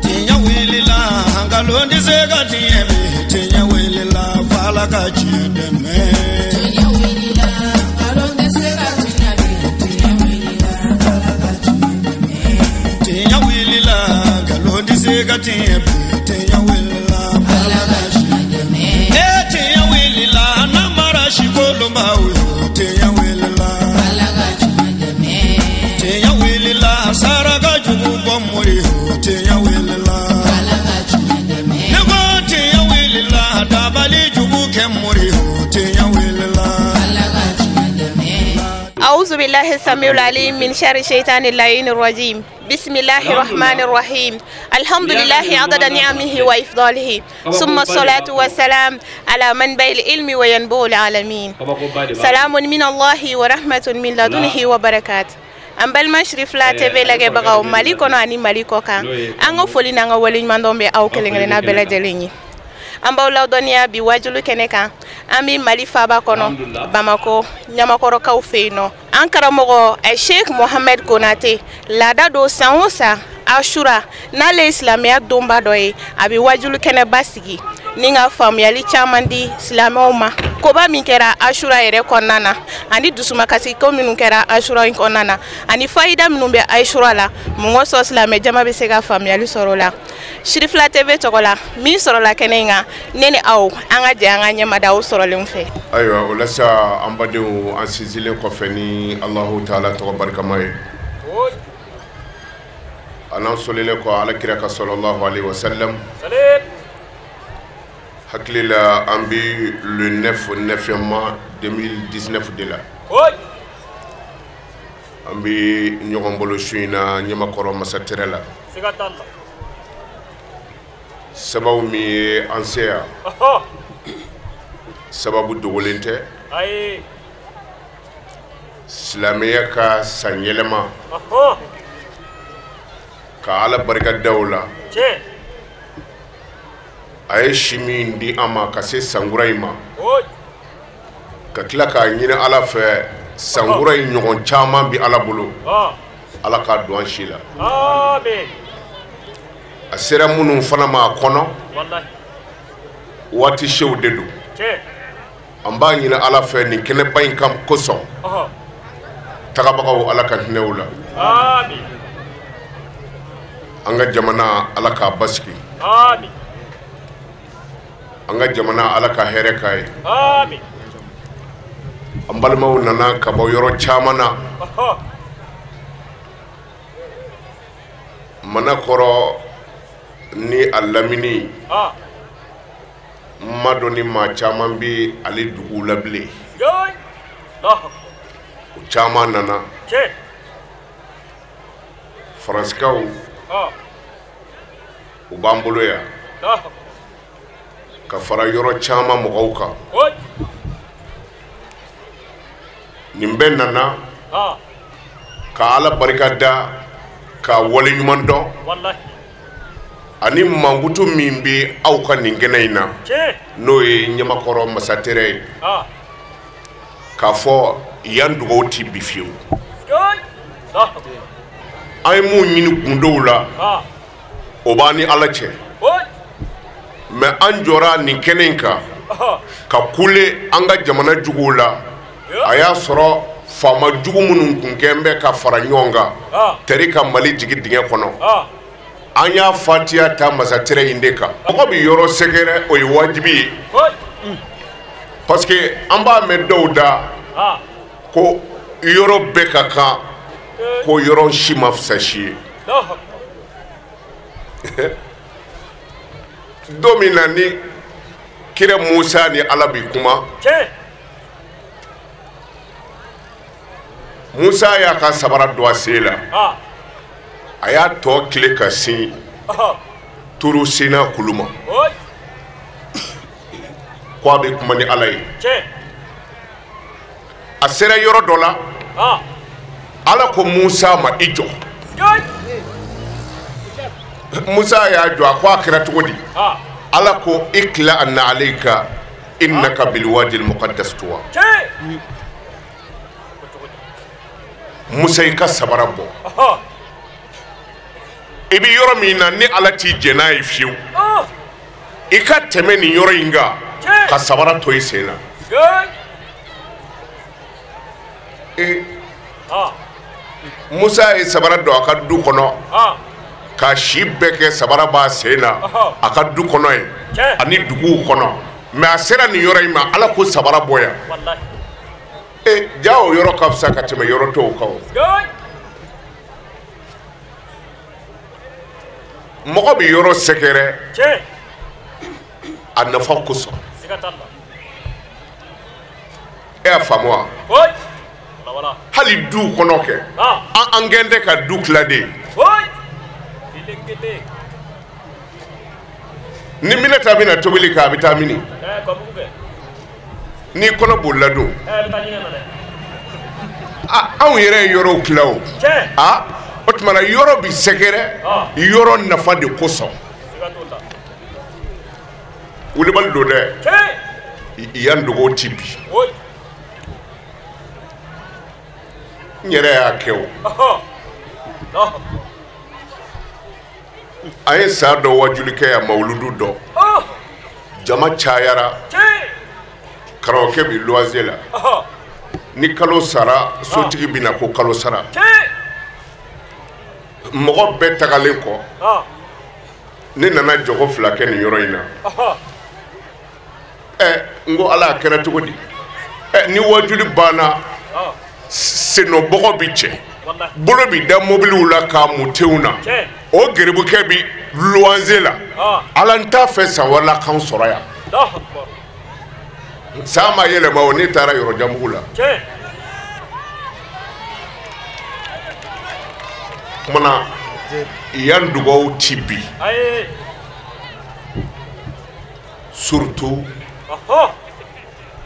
Tinya wilila hangalondi zega tiemi tinya wilila fala kachideme tinya wilila hangalondi zega tiemi tinya wilila fala kachideme tinya wilila hangalondi zega tiemi tinya wilila fala kachideme tinya wilila namara shikolomba uyo tinya wilila fala kachideme tinya wilila saraka jugu bomuri tinya wilila fala kachideme nego tinya wilila dabali jugu kemuri tinya wilila fala kachideme أعوذ بالله السميع العليم من شر الشيطان اللعين الرجيم بسم الله الرحمن الرحيم الحمد لله عدد نعمه وإفضاله ثم الصلاة والسلام على منبع العلم وينبوع العالمين سلام من الله ورحمة من لدنه وبركاته ambal ma Cherifla TV lage bagaw maliko no ani maliko kan anga foli nanga wali mandombe aw kelengene na bela jelenyi ambaw law donia bi wajulu keneka ami mali faba kono Bamako nyamakoro kaw feino ankara mogo ay Sheikh Mohamed Konate lada do sanwosa Achoura na le islamia domba doye abi wajulu kene basigi ninga famiyali chamandi islamoma koba min kera Achoura yere konnana ani dusuma kasi ko minun kera Achoura in konnana ani faida minun be Achoura la mungo so islamé jama be sega famiyali sorola Cherifla TV tokola min sorola kenenga nene aw anga je anga nyama daw sorolum fe aywa wala sa ambadu ansizile ko feni Allah taala to barkamay anan solile ko ala kiraka sallallahu alayhi wa sallam haklila ambi le 9 mois 2019 de la ambi nyogombolo shuina nyama koro masatirela sababu mi ansea sababu dogolente ay islamiya ka sanyelema ka ala barka dawla ay shimi ndi ama ka se sanguraima ka kila ka nyina ala fe sangurai nyogon chama bi ala bulu ala ka duan shila amen asera munu fana ma kono wallahi wati shew dedu amba nyina ala fe ni kene bayin kam koso tagabagaw ala ka newla amen anga jamana ala ka baski amin anga jamana ala ka here kai amin ambalmaw nana ka bo yoro chamana mana koro ni alamini madoni ma chaman bi ali dugu labli chaman nana franskaw ubambolo ya ka fara yoro chama mogauka nimbe nana ka ala barikada ka wali nyumando wallahi ani mangutu mimbi au ka ningenaina no e nyama koro masatere ka fo yandugo tibifiu ay mu nyini gundowla obani alache me anjora ni kenenka ka kule anga jamana jugula aya soro fama jugu munun kunkembe ka faranyonga terika mali jigi dinge kono anya fatia ta masatere indeka ko bi yoro segere o wajibi parce que amba me douda ko yoro bekaka ko yoro shima fsashi dominani kire Musa ni alabi kuma Musa ya ka sabara doa sela aya to kile kasi turu sina kuluma kwa be kuma ni alai asera yoro dola ala ko Musa ma ijo Musa ya jo akwa kira tugodi ala ko ikla anna alayka innaka bil wadi al muqaddas tuwa Musa ka sabarabo i bi yɔrɔ min na ni ala t'i jɛ n'a ye fiyewu i ka tɛmɛ nin yɔrɔ in kan ka sabara to i sen na Musa ye sabara don a ka du kɔnɔ ka si bɛɛ kɛ sabara b'a sen na a ka du kɔnɔ ye ani duguw kɔnɔ mais a sera nin yɔrɔ in ma ala ko sabara bɔ yan ja o yɔrɔ ka fisa ka tɛmɛ yɔrɔ tɔw kan o mɔgɔ bɛ yɔrɔ sɛgɛrɛ a nafa kosɔn e y'a faamu wa hali du kɔnɔ kɛ an gɛn tɛ ka du tila de ni minɛta bɛna tobili kɛ a bɛ taa mini ni kɔnɔ bolila don anw yɛrɛ ye yɔrɔw tila o o tuma na yɔrɔ bi sɛgɛrɛ yɔrɔ nafa de kosɔn wulibali don dɛ yan dogo ti bi n yɛrɛ y'a kɛ o a ye sa dɔ wajuli kɛ yan mawuludu dɔ jama cayara karamɔgɔkɛ bi loise la ni kalo sara sotigi bɛ na ko kalo sara mɔgɔ bɛɛ tagalen kɔ ne nana jogo fila kɛ nin yɔrɔ in na n ko ala a kɛra cogo di ni wajuli banna senɔbɔgɔ bi cɛ bolo bi da mobiliw la k'a mutenw na o geribukɛ bi loise la ala n t'a fɛ san wɛrɛ la k'an sɔrɔ yan san ma yɛlɛma o ne taara yɔrɔjanbugu la kumana yan dugaw ti bi surtout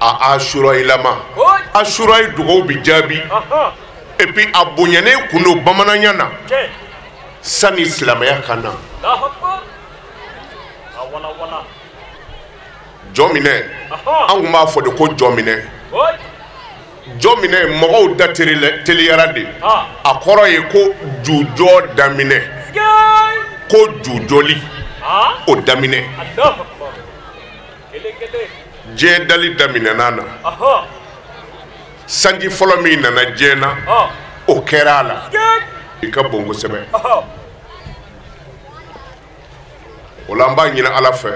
a Achoura ilama Achoura ye dugaw bi jaabi et puis a bonyane kundo bamananya na sani silamɛya ka na jɔminɛ an kun b'a fɔ de ko jɔminɛ jɔminɛ mɔgɔw da teliyara de a kɔrɔ ye ko jujɔ daminɛ ko jujɔli o daminɛ diɲɛ dali daminɛna na sanji fɔlɔ min nana diɲɛ na o kɛra a la i ka bon kosɛbɛ o la an b'a ɲini ala fɛ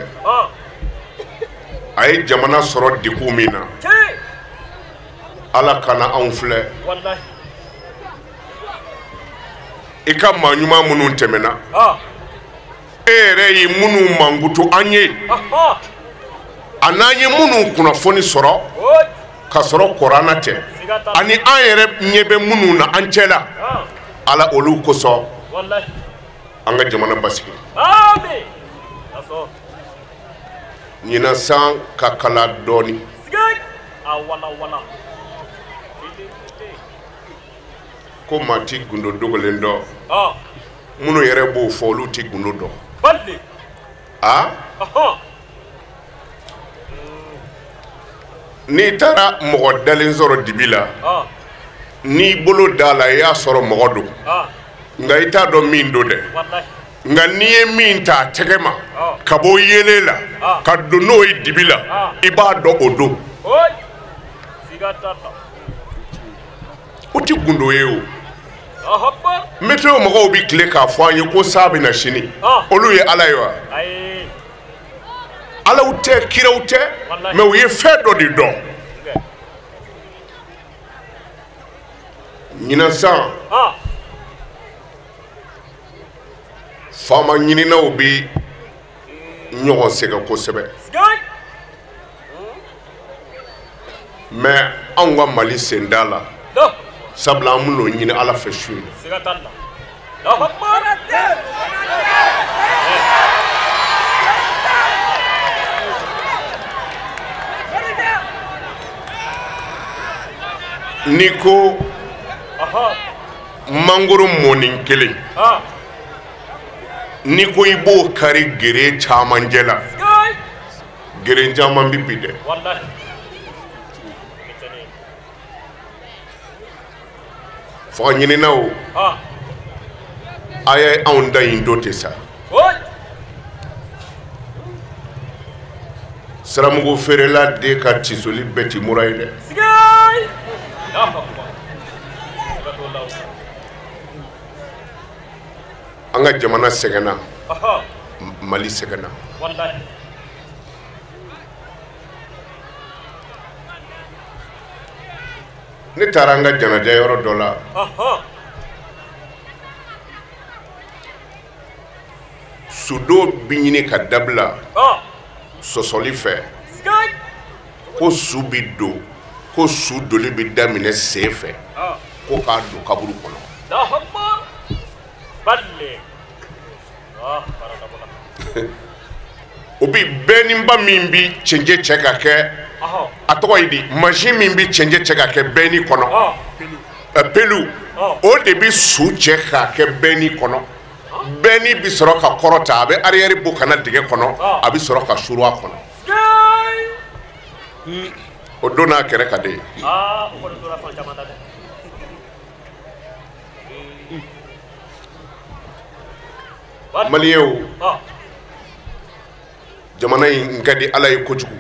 a ye jamana sɔrɔ degun min na ala kana anw filɛ i ka maa ɲuman minnu tɛmɛna e yɛrɛ ye minnu mankutu an ye a n'an ye minnu kunnafoni sɔrɔ ka sɔrɔ kuranna tɛ ani an yɛrɛ ɲɛ bɛ minnu na an cɛla ala olu kosɔn an ka jamana basigi ɲinan san ka kala dɔɔni ko maa ti gundo dogolen dɔn minnu yɛrɛ b'o fɔ olu ti gundo dɔn n'i taara mɔgɔ dalen sɔrɔ dibi la n'i bolo da la i y'a sɔrɔ mɔgɔ don nka i t'a dɔn min don dɛ nka n'i ye min ta a tɛgɛ ma ka bɔ yelen la ka don n'o ye dibi la i b'a dɔn o don o ti gundo ye o météo mɔgɔw bi tile k'a fɔ an ye ko sa bɛ na sini olu ye ala ye wa alaw tɛ kiraw tɛ mais u ye fɛn dɔ de dɔn ɲinan san faama ɲininaw bi ɲɔgɔn sɛgɛn kosɛbɛ mais anw ka mali sen da la sabula an bɛn'o ɲini ala fɛ su in n'i ko mangoro mɔni kelen n'i ko i b'o kari gere camancɛ la gere caman bi bi dɛ fɔ ɲininaw aya anw da in do tɛ sa siramugu feerela de ka tisoli bɛɛ ti mura ye dɛ an ka jamana sɛgɛnna Mali sɛgɛnna ne taara an ka janaja yɔrɔ dɔ la sudo bi ɲini ka dabila sɔsɔli fɛ ko su bi don ko su doli bi daminɛ sen fɛ ko k'a don kaburu kɔnɔ o bi bɛɛniba min bi cɛnjɛ cɛ ka kɛ a tɔgɔ ye di machine min bi cɛnjɛ cɛ ka kɛ bɛɛni kɔnɔ pelu o de bi su cɛ ka kɛ bɛɛni kɔnɔ bɛɛni bi sɔrɔ ka kɔrɔta a bɛ arrière bɔ kana dingɛ kɔnɔ a bi sɔrɔ ka suru a kɔnɔ o don n'a kɛrɛ ka di maliyɛnw jamana in ka di Ala ye kojugu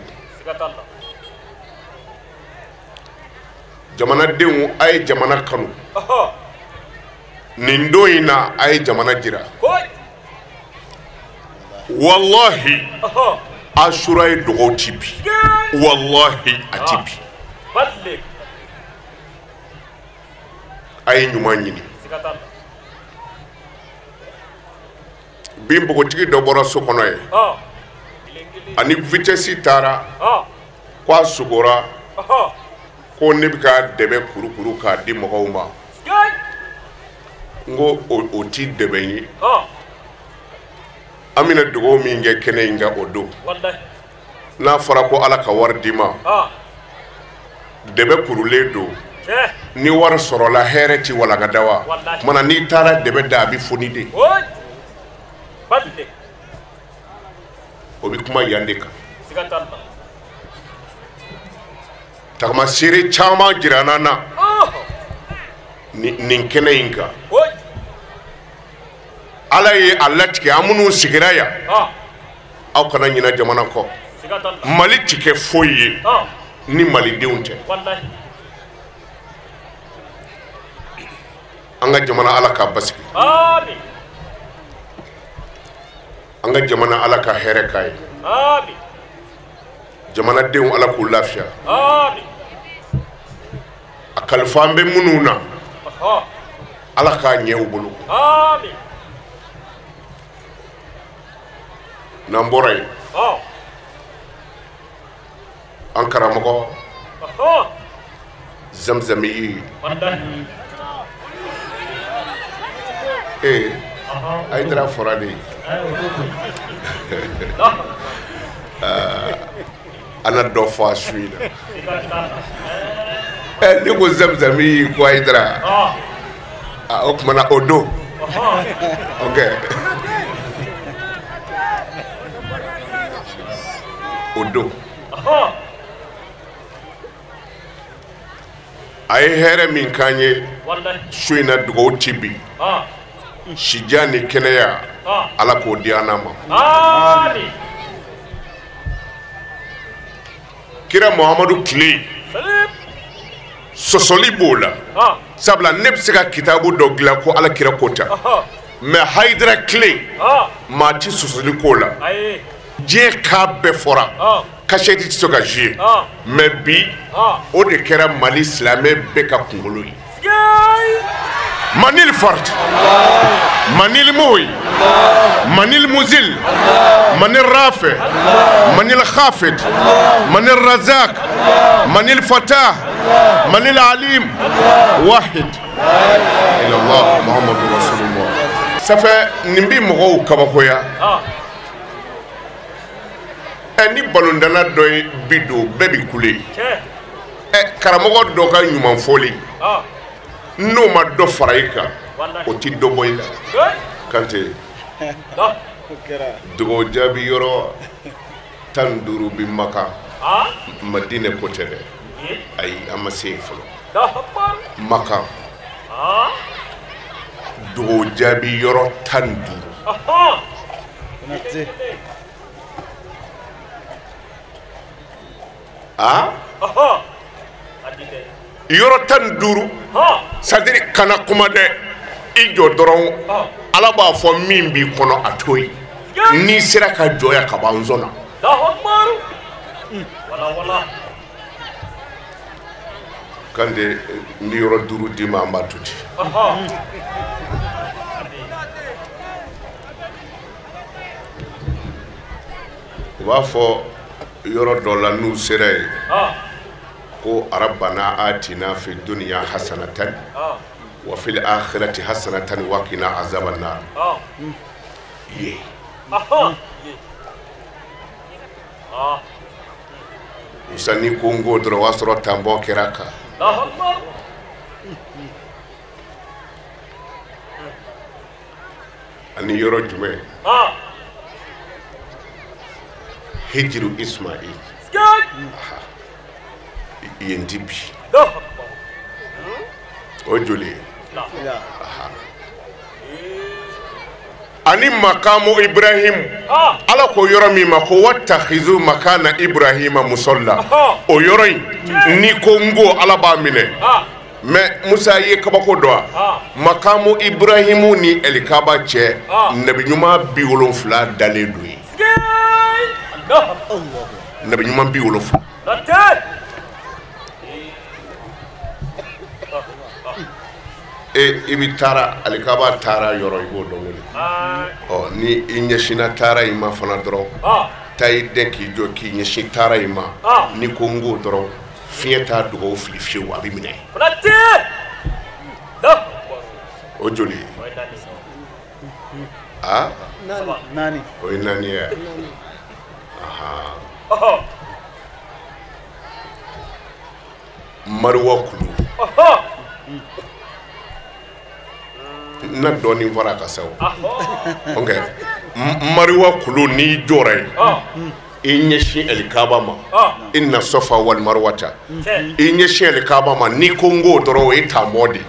jamanadenw a ye jamana kanu nin don in na a ye jamana jira wallahi Achoura ye dɔgɔw ti bi wallahi a ti bi a ye ɲuman ɲini bi npogotigi dɔ bɔra so kɔnɔ ye ani vitesse taara ko a sogora ko ne bɛ ka dɛmɛ kurukuru k'a di mɔgɔw ma n ko o ti dɛmɛ ye an bɛna dugawu min kɛ kɛnɛ in kan o don n'a fɔra ko Ala ka wari d'i ma dɛmɛ kurulen don ni wari sɔrɔla hɛrɛ ti walagada wa kumana n'i taara dɛmɛ da a bɛ foni de o bɛ kuma yan de kan tagamasere caman jirana na nin kɛnɛ in kan Ala ye a latigɛ an minnu sigira yan aw kana ɲinɛ jamana kɔ Mali ti kɛ foyi ye ni malidenw tɛ an ka jamana Ala k'a basigi an ka jamana Ala ka hɛrɛ k'a ye jamanadenw Ala k'u lafiya a kalifa an bɛ minnu na Ala k'a ɲɛ u bolo n'an bɔra yen an karamɔgɔ Zamzami a ye dara fɔra de ana dɔ fɔ a su in na ne ko Zamzami ko a ye dara o kumana o don ok o don a ye hɛrɛ min k'an ye su in na dugawu ti bi sija ni kɛnɛya Ala k'o di an ma kira Mamadou tile sɔsɔli b'o la sabula ne bɛ se ka kitabu dɔ dilan ko Ala kira ko ta mais Hayidara tile maa ti sɔsɔli ko la diɲɛ k'a bɛɛ fɔra kasɛti tɛ se ka jouer mais bi o de kɛra Mali silamɛ bɛɛ ka kunkolo ye Manil Fort Manil Moui Manil Muzil Manil Rafe Manil Khafid Manil Razak Manil Fatah Manil Alim Wahid Ilallah Muhammadu Rasulullah ça fait nimbi mɔgɔw kabakoya ni balondana dɔ ye bi don bɛɛ bi kule karamɔgɔ dɔ ka ɲumanfɔli n'o ma dɔ fara i kan o ti dɔ bɔ i la Kante dogo jaabi yɔrɔ 15 bi Maka Madinɛ ko tɛ dɛ ayi an ma se yen fɔlɔ Maka dogo jaabi yɔrɔ 15 yɔrɔ 15 c'est-à-dire kana kuma dɛ i jɔ dɔrɔn Ala b'a fɔ min b'i kɔnɔ a to yi n'i sera ka jɔya ka ban zona kan de ni yɔrɔ 5 di ma an b'a to ten u b'a fɔ yɔrɔ dɔ la n'u sera ye ko rabbana atina fi dunya hasanatan wa fil akhirati hasanatan wa qina azaban nar ye usani kongo dɔrɔn wa sɔrɔ tambɔ kɛra kan ani yɔrɔ jumɛn hijiru Ismail yendi bi o joli ani makamu Ibrahim Ala ko yɔrɔ min ma ko wattakhizu makana Ibrahima musalla o yɔrɔ in ni ko ngo Ala b'a minɛ mais Musa ye kabako dɔ makamu Ibrahimu ni Elikaba cɛ nabi ɲuman 70 dalen do ye nabi ɲuman 70 ibi tara Alikaba tara yɔrɔ i b'o dɔn wele ni i ɲɛsina tara i ma fana dɔrɔn ta i den k'i jɔ k'i ɲɛsin tara i ma ni ko n go dɔrɔn fiɲɛ t'a dugawu fili fiyewu a bɛ minɛ o joli nani o ye naani ye Mariwa kulu na dɔɔnin fara ka saw ok Mariwa kulu n'i jɔra ye i ɲɛsin Elikaba ma inna safa wal marwata i ɲɛsin Elikaba ma n'i ko n go dɔrɔn o ye taamɔ de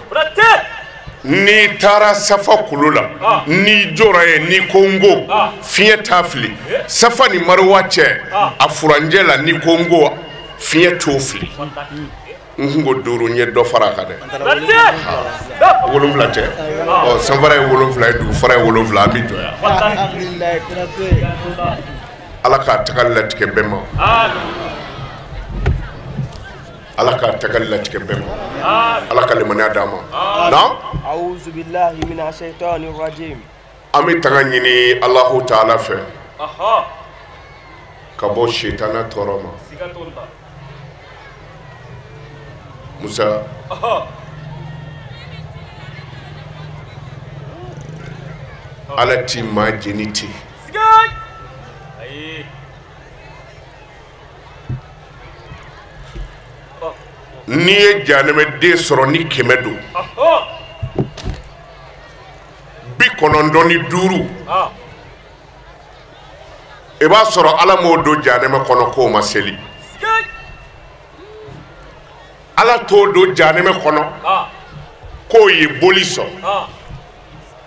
n'i taara safa kulu la n'i jɔra ye n'i ko n go fiɲɛ t'a fili safa ni Mariwa cɛ a furanjɛ la n'i ko n go fiɲɛ t'o fili n ko 5 ɲɛ dɔ fara kan dɛ 7 tɛ sanfara ye 7 ye dugufara ye 7 an bɛ jɔya Ala k'a tagali latigɛ bɛɛ ma Ala k'a tagali latigɛ bɛɛ ma Ala ka limaniya d'an ma naam a'udhu billahi minash shaitanir rajim an bɛ tanga ɲini Allahu Ta'ala fɛ ka bɔ shetana tɔɔrɔ ma Musa Ala ti maa jeni ten n'i ye jahanɛmɛden sɔrɔ ni 100 don 95 i b'a sɔrɔ Ala m'o don jahanɛmɛ kɔnɔ k'o ma seli Ala t'o don jahanɛmɛ kɔnɔ k'o ye boli sɔrɔ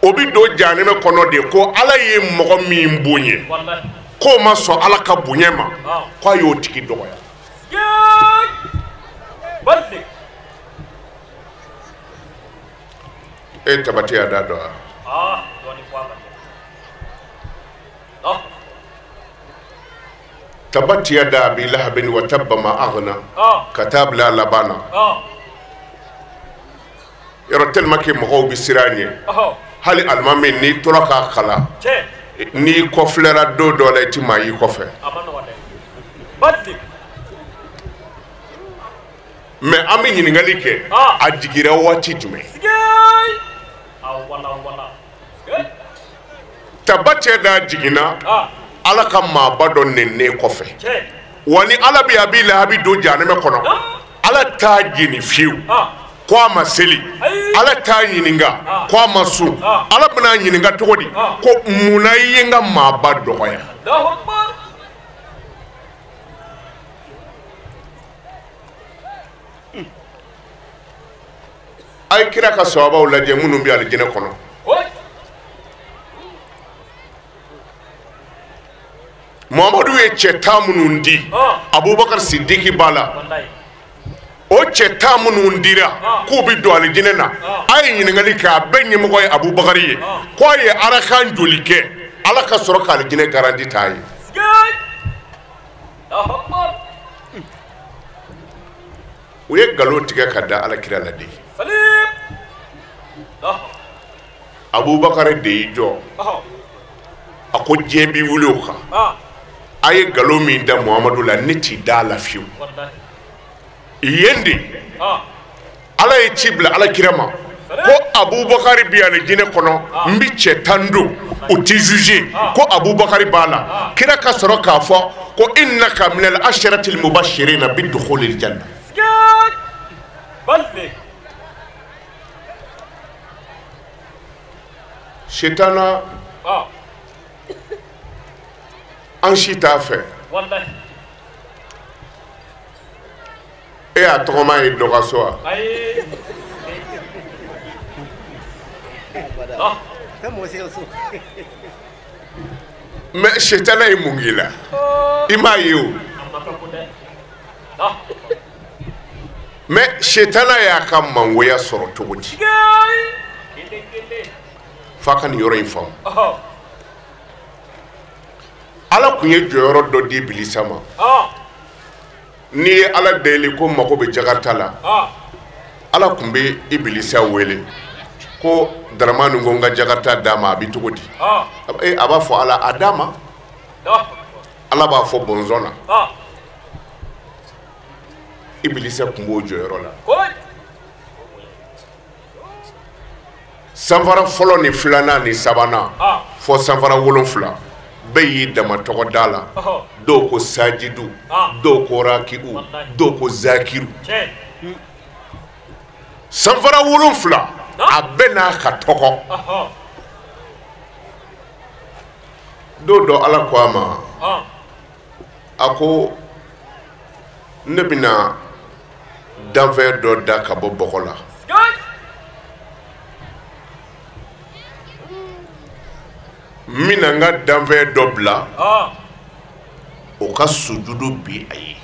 o bi don jahanɛmɛ kɔnɔ de ko Ala ye mɔgɔ min bonya k'o ma sɔn Ala ka bonya ma k'a y'o tigi dɔgɔya e tabati ya da dɔ tabati ya da Abi Lahabin wa tabba ma aghna ka taa bila laban na yɔrɔ tellement que mɔgɔw bi siran ɲɛ hali alimami n'i tora k'a kala n'i kɔfilɛra don dɔ la i ti maa y'i kɔfɛ mais an bɛ ɲininkali kɛ a jigira waati jumɛn tabati da jiginna Ala ka maaba dɔ nɛnnen kɔfɛ wa ni Ala bɛ Abi Lahabi don jahanɛmɛ kɔnɔ Ala t'a jeni fiyewu ko a ma seli Ala t'a ɲininka ko a ma sun Ala bɛna ɲininka cogo di ko munna I ye n ka maaba dɔgɔya a ye kira ka sahabaw lajɛ minnu bɛ alijinɛ kɔnɔ Mamadou ye cɛ 10 minnu di Abubakar Sidiki bala o cɛ 10 minnu dira k'u bi don alijinɛ na a ye ɲininkali kɛ a bɛɛ ɲɛmɔgɔ ye Abubakar ye ko a ye arakan joli kɛ Ala ka sɔrɔ ka alijinɛ garanti t'a ye u ye nkalon tigɛ ka da Alakira la de Abubakar de y'i jɔ a ko diɲɛ bi wuli o kan a ye nkalon min da Muhamadu la ne t'i da la fiyewu yen de Ala ye ci bila Alakira ma ko Abubakar bi alijinɛ kɔnɔ n bi cɛ 10 don u ti juger ko Abubakar b'a la kira ka sɔrɔ k'a fɔ ko innaka minal asharatil mubashirina bidukhulil janna Shetana an si t'a fɛ e y'a tɔgɔma ye dɔgɔso wa mais Shetana ye mun k'i la i m'a ye o mais Shetana y'a ka mangoya sɔrɔ cogo di f'a ka nin yɔrɔ in faamu Ala kun ye jɔyɔrɔ dɔ di Ibilisa ma n'i ye Ala deli ko mago bɛ Jakarta la Ala kun bɛ Ibilisa wele ko Daramani ko n ka Jakarta d'a ma a bɛ cogo di a b'a fɔ Ala a d'a ma Ala b'a fɔ bɔnsɔn na Ibilisa kun b'o jɔyɔrɔ la sanfara fɔlɔ ni filanan ni sabanan fɔ sanfara 7 bɛɛ y'i dama tɔgɔ da la dɔw ko sajidu dɔw ko raki'u dɔw ko zakiru sanfara 7 a bɛɛ n'a ka tɔgɔ don dɔ Ala ko a ma a ko ne bɛna danfɛn dɔ da ka bɔ bɔgɔ la mina n ka danfɛn dɔ bila o ka sujudu bi a ye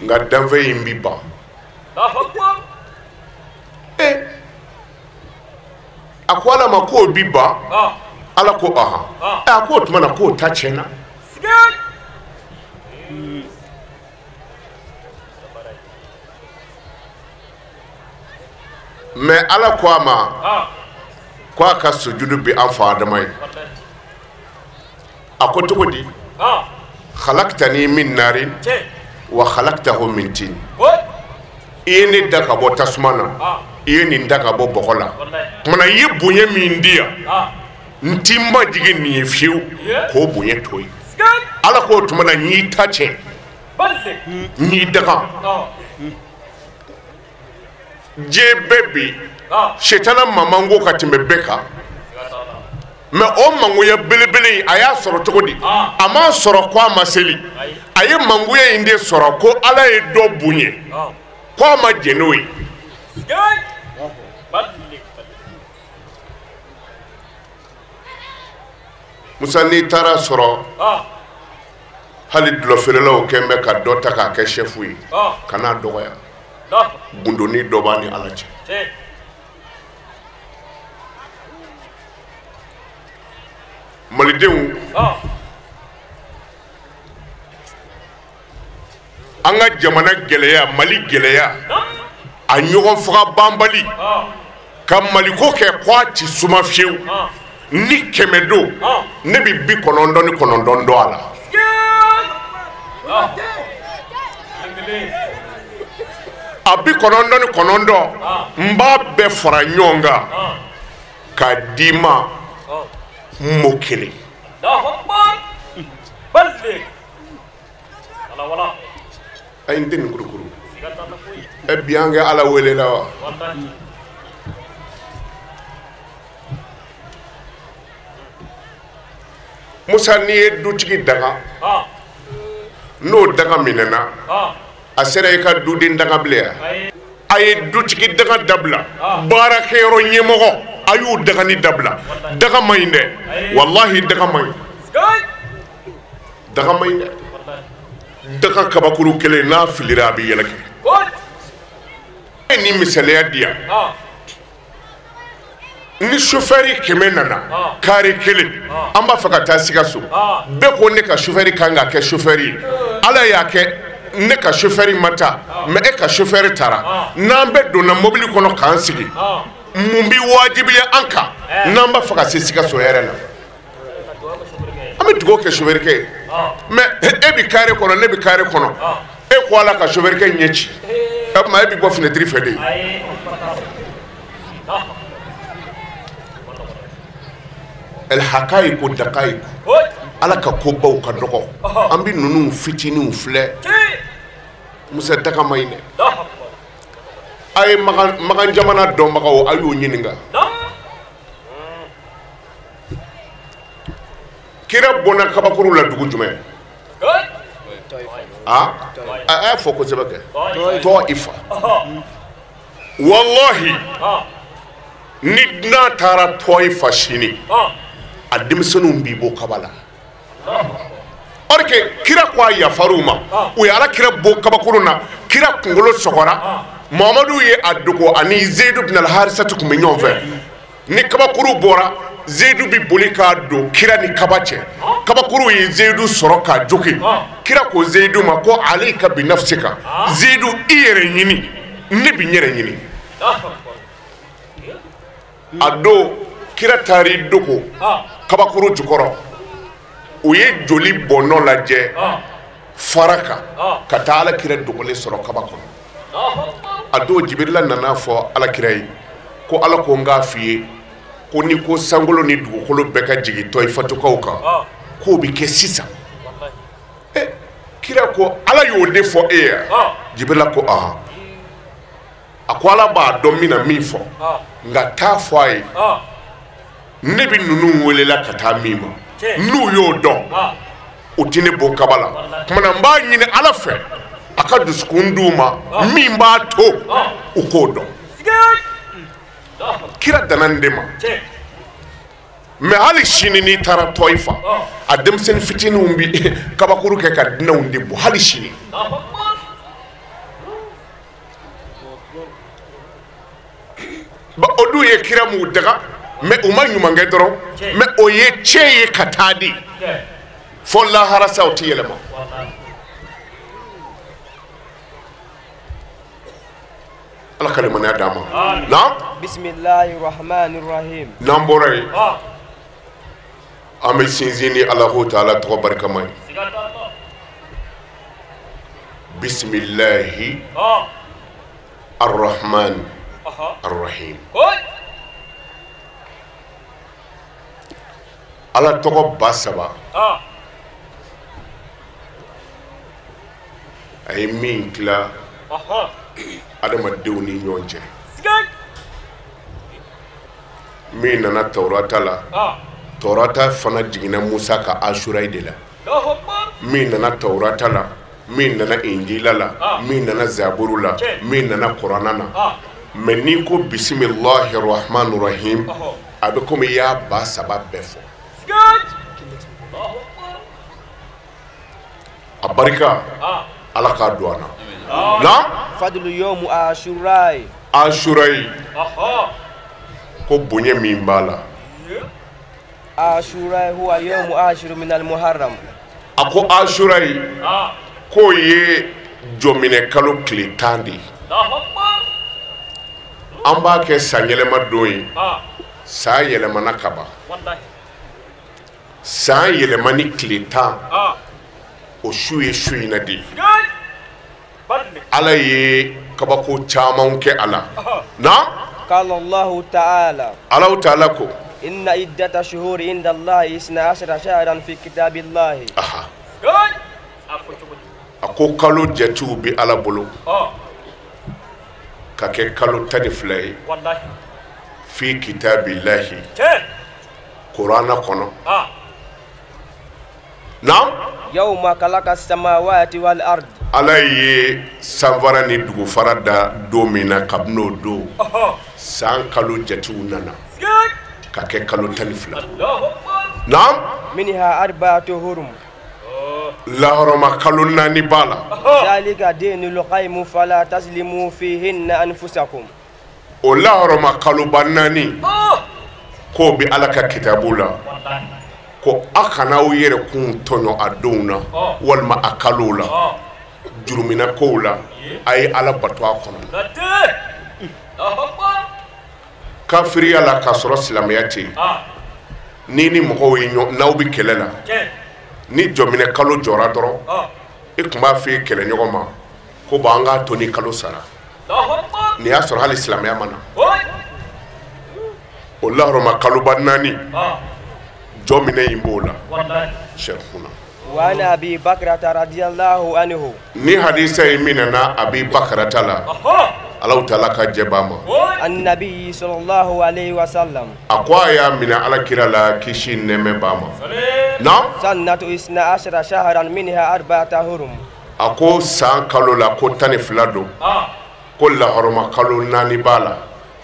nka danfɛn in bi ban a ko Ala ma k'o bi ban Ala ko ahan a ko o tuma na k'o ta tiɲɛna mais Ala ko a ma ko a ka sujudu bi an fa Adama ye a ko cogo di khalaqtani min narin wa khalaqtahu min tin i ye ne da ka bɔ tasuma na i ye nin da ka bɔ bɔgɔ la kumana i ye bonya min di yan n ti ma jigin nin ye fiyewu k'o bonya to ye Ala k'o tuma na n y'i ta cɛ n y'i daga je bɛɛ bi Shetana mamango ka tɛmɛ bɛɛ kan mais o mangoya belebele in a y'a sɔrɔ cogo di a m'a sɔrɔ ko a ma seli a ye mangoya in de sɔrɔ ko Ala ye dɔ bonya ko a ma jɛn n'o ye Musa n'i taara sɔrɔ hali dulɔfeerelaw kɛn bɛ ka dɔ ta k'a kɛ chef ye kan'a dɔgɔya gundoni dɔ b'a ni Ala cɛ malidenw an ka jamana gɛlɛya Mali gɛlɛya a ɲɔgɔn faga banbali ka Maliko kɛ ko a ti suma fiyewu ni 100 don ne bɛ 99 dɔn a la a 99 n b'a bɛɛ fara ɲɔgɔn kan k'a d'i ma mo kelen a n tɛ nin kurukuru bi an kɛ Ala wele la wa Musa n'i ye dutigi daga n'o daga minɛna a sera i ka duden daga bilen a ye dutigi daga dabila baarakɛyɔrɔ ɲɛmɔgɔ ayu daga ni dabla daga mayinde wallahi daga may daga mayinde daga kabakuru kele na filira bi yelake ni misaliya dia ni chauffeur keme nana kare kele amba faka tasika so be ko ne ka chauffeur kanga ke chauffeur ala ya ke ne ka chauffeur mata me e ka chauffeur tara nambe dona mobile kono kan sigi mumbi wajibi anka namba faka sika so yere na ami dugo ke chauffeur ke me e bi kare kono ne bi kare kono e ko ala ka chauffeur ke nyechi e ma e bi bo fenêtre fede el haqaiq wa daqaiq ala ka ko baw ka dogo ambi nunu fitini ufle musa daga mayne ay magan jamana do magaw ayu nyininga kira bona kabakuru la dugu jume a foko sebake to ifa wallahi nidna tara to ifa shini adimsanu mbibo kabala orke kira kwa ya faruma o yara kira bo kabakuruna kira kungolo sokora Mamadou ye adugo ani Zaid ibn al-Harisa tukume nyonve ni kabakuru bora Zaidu bi bolika do kira ni kabache kabakuru ye Zaidu soroka joki kira ko Zaidu ma ko alayka bi nafsika Zaidu iyere nyini ne bi nyere nyini ado kira tari doko kabakuru jukoro uye joli bono laje faraka kata ala kira dogole soro kabakuru ado Jibrila nana fo ala kirai ko ala ko nga fiye ko ni ko sangolo ni dugukolo beka jigi toy fatukaw ka ko bi ke sisa kira ko ala yo de fo Jibrila ko akwala ba domina mi fo nga ta fo ay ne bi nunu welela kata mima nu yo don utine bo kabala mana mba nyine ala fe aka duskunduma mimba to ukodo kira danandema me hali shini ni tara toifa adem sen fitini umbi kabakuru ke ka dina undi bu hali shini ba odu ye kira mu daga me umanyu mangedoro me oye cheye katadi fo la harasa otiyelema ala kalima na dama na bismillahir rahmanir rahim namboray ame sinzini Allahu ta'ala to barkamay bismillahi arrahman arrahim ala to basaba ay min kla adama dewni nyonje min nana taurata fana jigina Musa ka Achoura de la min nana taurata la min nana injila la min nana zaburu la min nana qur'ana na mais ni ko bismillahir rahmanir rahim abe comme ya ba sabab befo abarika ala ka duana na fadlu yawm Achoura ko bonye mimbala Achoura huwa yawm ashir min al-muharram ako Achoura ko ye jomine kalo klitandi amba ke sanyelema doyi sa yelema nakaba sa yelema ni klita o shuye na di ala ye kabako chaman ke ala na qala Allah ta'ala Allah ta'ala ko inna iddata shuhuri inda Allah 12 shahran fi kitabillahi ako kalo jatu bi ala bolo ka ke kalo tadiflay fi kitabillahi qur'ana kono nam yawma khalaqa samawati wal ard ala ye sanvara ni dugu farada domina kabno do san kalo jatu nana ka kɛ kalo 12 naam منها 4 هرم lahoroma kalo 4 b'a la ذلك دين القيم فلا تظلموا فيهن أنفسكم o lahoroma kalo 4 ko bi ala ka kitabu la ko a kana aw yɛrɛ kun tɔɲɔ a denw na walima a kalo la jurumina kow la a ye ala bato a kɔnɔ kafiriya la k'a sɔrɔ silamɛya tɛ yen ni mɔgɔw ye n'aw bɛ kɛlɛ la ni jɔminɛ kalo jɔra dɔrɔn i tun b'a f'i kɛlɛ ɲɔgɔn ma ko bon an k'a to ni kalo sara ni y'a sɔrɔ hali silamɛya ma na o lahɔrɔma kaloba 4 jɔminɛ in b'o la Cherifla وعن أبي بكرة رضي الله عنه ni hadisa ye min nana Abi Bakarata la Allahu Taala ka jɛba ma النبي صلى الله عليه وسلم a ko a y'a minɛ alakira la kisi nɛmɛ b'a ma na سنة 12 شهرا منها 4 هرم a ko san kalo la ko 12 don ko lahɔrɔma kalo 4 b'a la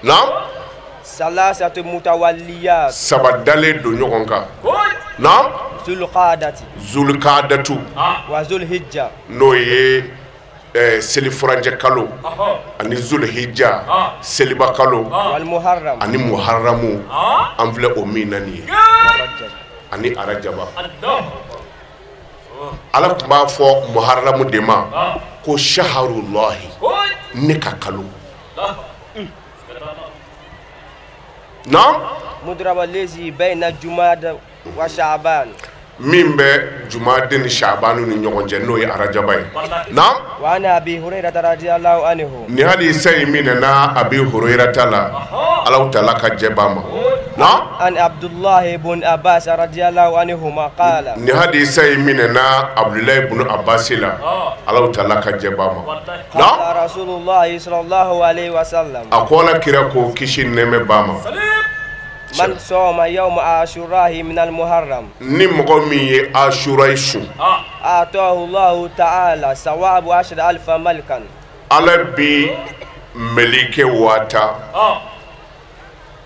na 3 متوليات saba dalen don ɲɔgɔn kan na ذو القعدة zulkadatu وذو الحجة n'o ye selifurancɛ kalo ani zulhijja seliba kalo والمحرم ani muharramu an filɛ o min na nin ye ani arajaba ala tun b'a fɔ muharramu de ma ko shaharullahi ne ka kalo na مضرب الذي بين جماد وشعبان min bɛ jumaden ni shabanu ni ɲɔgɔn cɛ n'o ye arajaba ye na وعن أبي هريرة رضي الله عنه ni hali sayi min na Abi Hurairata la Allahu Taala ka jɛba ma na عن عبد الله بن عباس رضي الله عنهما قال ni hadi sayi min na Abdullahi ibn Abbas la Allahu Taala ka jɛba ma na قال رسول الله صلى الله عليه وسلم a ko ala kira ko kisi nɛmɛ ba ma من صام يوم عاشوراء من المحرم ni mɔgɔ min ye Ashura su أعطاه الله تعالى ثواب 10,000 ملكا ala bi melike wata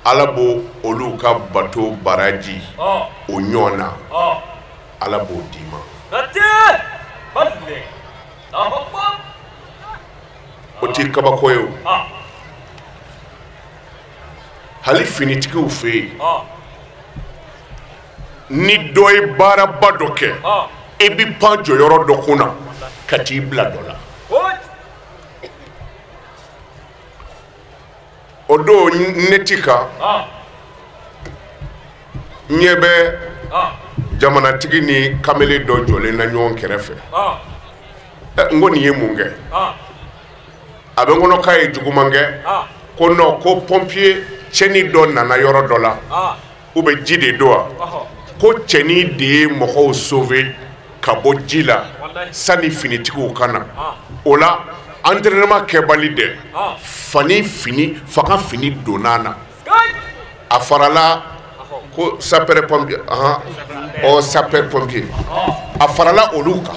ala bo olu ka bato baraji o ɲɔna ala b'o d'i ma o ti kabako ye o hali finitigiw fɛ yen ni dɔ ye baaraba dɔ kɛ i bi pan jɔyɔrɔ dɔ kunna ka t'i bila dɔ la o don ne ti ka ɲɛ bɛ jamanatigi ni kamalen dɔ jɔlen na ɲɔgɔn kɛrɛfɛ n ko nin ye mun kɛ a bɛ n kɔnɔ k'a ye juguman kɛ ko non ko pompier cɛni dɔ nana yɔrɔ dɔ la ou bien ji de don wa ko cɛni de ye mɔgɔw sauver ka bɔ ji la sani finitigiw ka na o la entraînement kɛbali dɛ faga fini donna na a farala ko sapeur pompier sapeur pompier a farala olu kan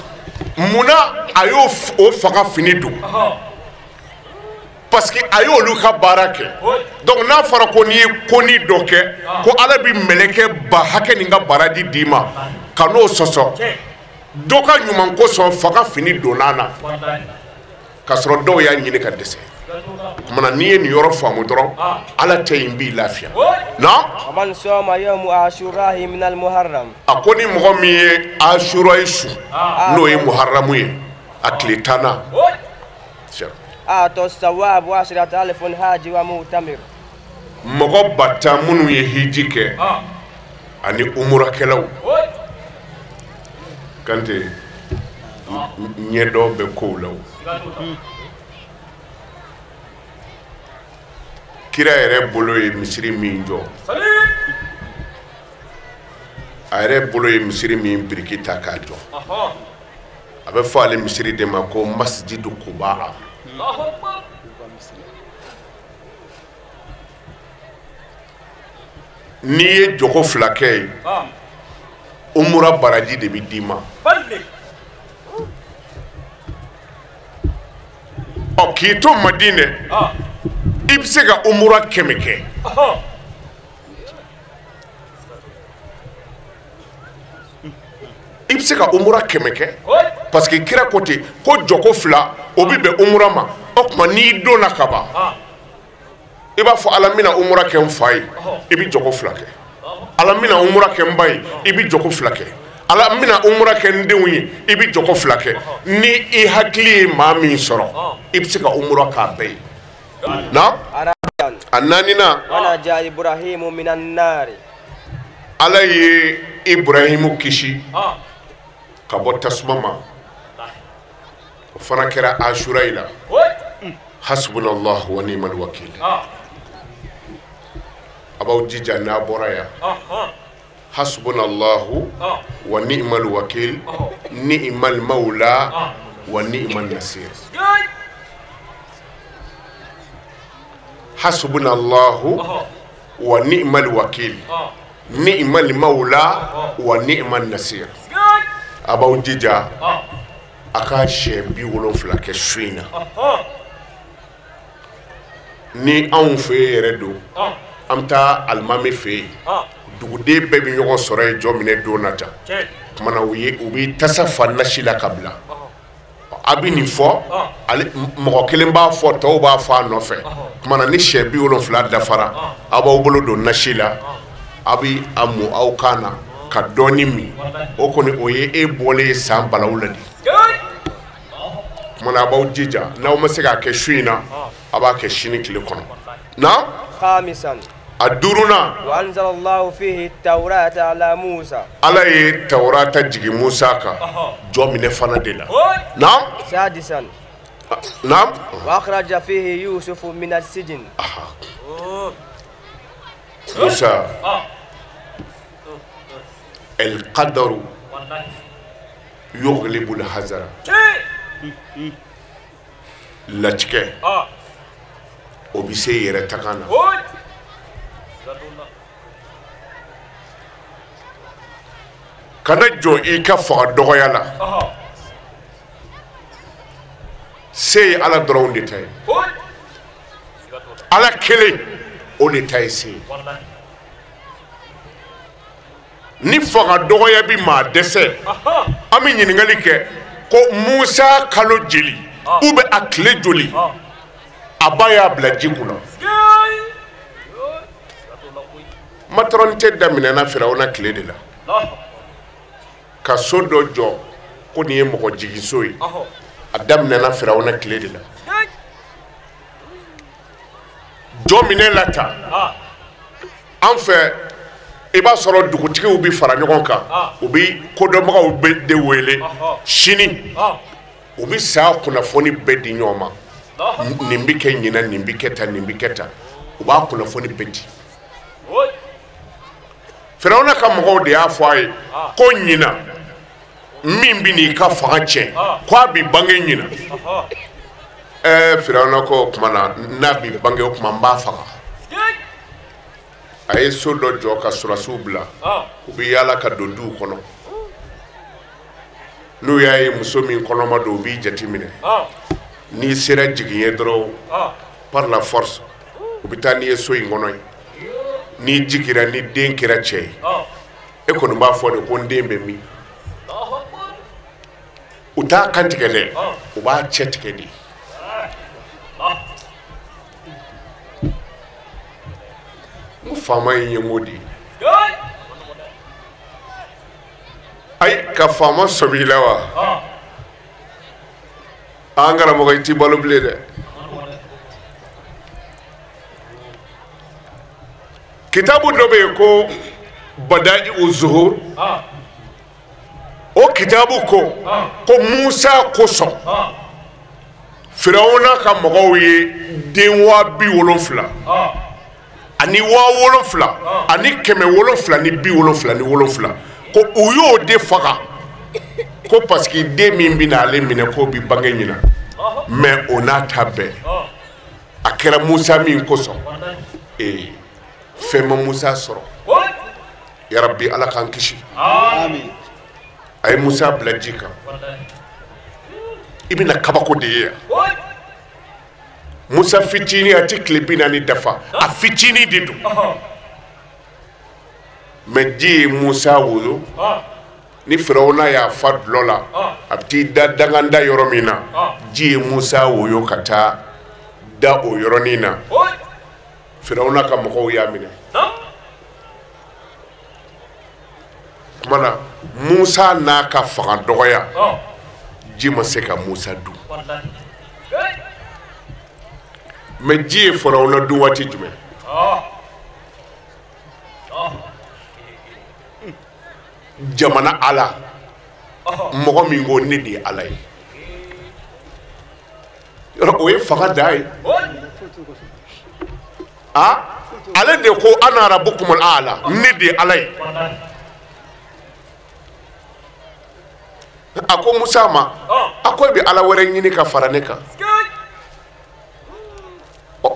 munna a y'o faga fini don parce que a y'olu ka baara kɛ donc n'a fɔra ko n'i ye koni dɔ kɛ ko ala bi mɛlɛkɛ ba hakɛ nin ka baraji d'i ma ka n'o sɔsɔ dɔ ka ɲuman kosɔn faga fini donna na k'a sɔrɔ dɔw y'a ɲini ka dɛsɛ kumana n'i ye nin yɔrɔ faamu dɔrɔn ala tɛ yen b'i lafiya na ومن صام يوم عاشوراء من المحرم a ko ni mɔgɔ min ye Ashura su n'o ye muharramu ye a tile 10 أعطى الثواب 10,000 حاج ومؤتمر mɔgɔ bata minnu ye hiji kɛ ani umurakɛlaw kante ɲɛ dɔ bɛ kow la kira yɛrɛ bolo ye misiri min jɔ a yɛrɛ bolo ye misiri min biriki ta k'a jɔ a bɛ fɔ ale misiri de ma ko masjidu Quba n'i ye jogo 2 kɛ ye umura baraji de bi d'i ma ɔ k'i to Madinɛ i bɛ se ka umura 100 kɛ ibse ka umura kemeke parce que kira côté ko joko fla obi be umura ma okuma ni dona kaba iba fo alamina umura kem fay ibi joko fla ke alamina umura kem bay ibi joko fla ke alamina umura ken dewi ibi joko fla ke ni I hakli ma min soro ibse ka umura ka bay na ananina wana ja Ibrahimu minan nari ala ye Ibrahimu kishi ka bɔ tasuma ma o fana kɛra Achoura la hasbunallahu wa ni'mal wakil abaw jija n'a bɔra ya hasbunallahu wa ni'mal wakil ni'mal mawla wa ni'mal nasir hasbunallahu wa ni'mal wakil ni'mal mawla wa ni'mal nasir abaw jija aka shebi wolonfla ke suina ni an fe yere do amta almami fe dugude be bi ñogon sore jomine do nata mana ubi tasafa nashila kabla abini fo ale mo kelen ba fo taw ba fa no fe mana ni shebi wolonfla dafara abaw bolo do nashila abi amu aw kana ka doni mi o koni oye e bole san balawladi mana baw jija naw ma se ka ke shuina aba ke shini kile kono na khamisan aduruna wa anzalallahu fihi at-taurata ala Musa ala ye taurata jigi Musa ka jomine fana de la na sadisan na wa akhraja fihi Yusuf min as-sijn Musa القدر يغلب الحذر لاتكه وبيسي يرتقانا kana jo I ka faga dɔgɔya la se ala dɔrɔn de ta ye ala kelen o de ta ye se ni faga dɔgɔya bi maa dɛsɛ an bɛ ɲininkali kɛ ko Musa kalo jeli ou bien a tile joli a ba y'a bila ji kunna maternité daminɛna Firawuna tile de la ka so dɔ jɔ ko nin ye mɔgɔ jigiso ye a daminɛna Firawuna tile de la jɔ minɛ la ta an fɛ I b'a sɔrɔ dugutigiw bi fara ɲɔgɔn kan u bi kodɔnbagaw bɛ de wele sini u bi sa kunnafoni bɛɛ di ɲɔgɔn ma nin bi kɛ ɲina nin bi kɛ tan nin bi kɛ tan u b'a kunnafoni bɛɛ di Firawuna ka mɔgɔw de y'a fɔ a ye ko ɲina min bi n'i ka fanga tiɲɛ ko a bi bange ɲina Firawuna ko o tuma na n'a bi bange o tuma n b'a faga a ye so dɔ jɔ ka surasiw bila u bɛ yaala ka don duw kɔnɔ n'u y'a ye muso min kɔnɔma don u b'i jate minɛ n'i sera jigin ye dɔrɔn par la force u bɛ taa n'i ye so in kɔnɔ ye n'i jigira ni den kɛra cɛ ye e kɔni b'a fɔ de ko n den bɛ min u t'a kantigɛ dɛ u b'a cɛ tigɛ de faama in ye ŋo di ayi ka faama sɔbi la wa an karamɔgɔ I ti balo bilen dɛ kitabu dɔ bɛ yen ko Bada'i Zuhur o kitabu ko Musa kosɔn Firawuna ka mɔgɔw ye den 70,000 ani 70,000 ani 7,700 ni 7,700 ko u y'o de faga ko parce que den min bɛna ale minɛ k'o bi bange ɲina mais o n'a ta bɛɛ a kɛra Musa min kosɔn fɛn ma Musa sɔrɔ yarabi ala k'an kisi amin a ye Musa bila ji kan I bɛna kabako de ye Musa fitini a ti tile 40 dafa a fitini de don mais ji ye Musa wolo ni Firawuna y'a fa dulɔ la a bɛ t'i da danganda yɔrɔ min na ji ye Musa woyo ka taa da o yɔrɔnin na Firawuna ka mɔgɔw y'a minɛ tuma na Musa n'a ka fanga dɔgɔya ji ma se ka Musa dun mais ji ye Firawuna dun waati jumɛn jamana ala mɔgɔ min ko ne de ye ala ye o ye faga da ye ale de ko ana rabbukumul aala ne de ye ala ye a ko Musa ma a ko e bɛ ala wɛrɛ ɲini ka fara ne kan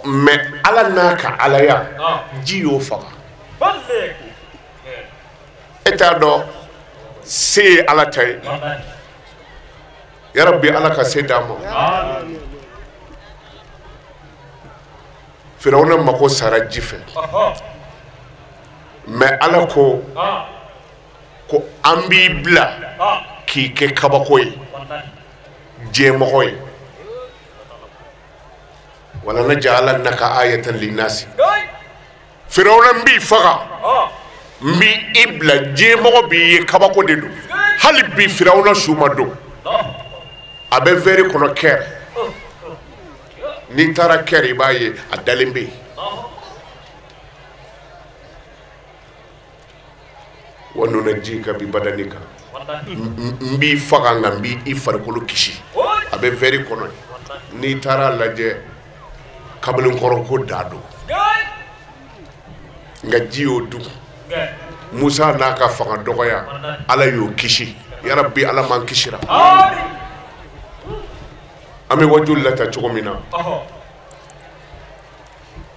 mais ala n'a ka alaya ji y'o faga e t'a dɔn se ye ala ta ye yarabi ala ka se d'a ma Firawuna mako sara ji fɛ mais ala ko an b'i bila k'i kɛ kabako ye jɛmɔgɔ ye wala naj'alannaka ayatan linnasi Firawuna b'i faga n b'i bila jɛmɔgɔ b'i ye kabako de don hali bi Firawuna su ma don a bɛ verre kɔnɔ kɛr n'i taara kɛr i b'a ye a dalen bɛ yen wa nunajjika bi badanika n b'i faga nka n b'i farikolo kisi a bɛ verre kɔnɔ n'i taara lajɛ kamalenkɔrɔ ko da don nka ji y'o dun Musa n'a ka fanga dɔgɔya ala y'o kisi yarabi ala m'an kisira an bɛ wajuli lata cogo min na